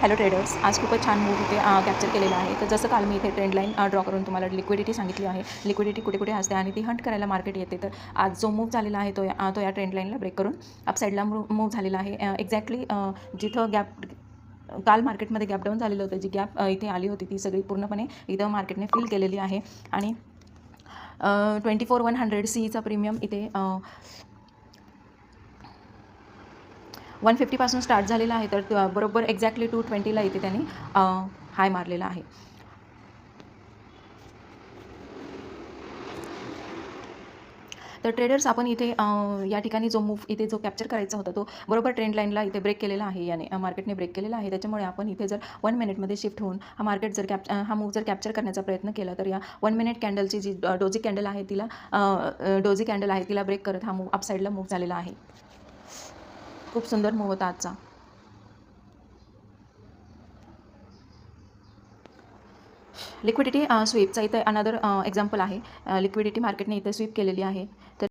Hello traders, आज खूपच छान मूव्ह इथे कॅप्चर केलेला आहे. तर जसं काल मी इथे ट्रेंड लाईन ड्रॉ करून तुम्हाला लिक्विडिटी सांगितली आहे. लिक्विडिटी कुठे कुठे असते आणि ती हंट करायला मार्केट येते. तर आज जो मूव्ह झालेला आहे तो या ट्रेंड लाईनला ब्रेक करून अपसाईडला मूव्ह झालेला आहे. एक्झॅक्टली जिथं गॅप काल मार्केटमध्ये गॅप डाऊन झालेलं होतं, जी गॅप इथे आली होती ती सगळी पूर्णपणे इथं मार्केटने फिल केलेली आहे. आणि 24,100 सीचा प्रीमियम इथे 150पासून स्टार्ट झालेला आहे. तर बरोबर एक्झॅक्टली 220ला इथे त्यांनी हाय मारलेला आहे. तर ट्रेडर्स आपण इथे या ठिकाणी जो मूव्ह इथे जो कॅप्चर करायचा होता तो बरोबर ट्रेंड लाईनला इथे ब्रेक केलेला आहे. याने मार्केटने ब्रेक केलेला आहे. त्याच्यामुळे आपण इथे जर 1 मिनिटमध्ये शिफ्ट होऊन हा मार्केट जर हा मूव्ह जर कॅप्चर करण्याचा प्रयत्न केला तर या 1 मिनिट कॅन्डलची जी डोजी कॅन्डल आहे तिला ब्रेक करत हा मूव्ह अपसाईडला मूव्ह झालेला आहे. खूप सुंदर मूव्ह होता आजचा. लिक्विडिटी स्वीपचा इथे अनदर एक्झाम्पल आहे. लिक्विडिटी मार्केटने इथे स्वीप केलेली आहे. तर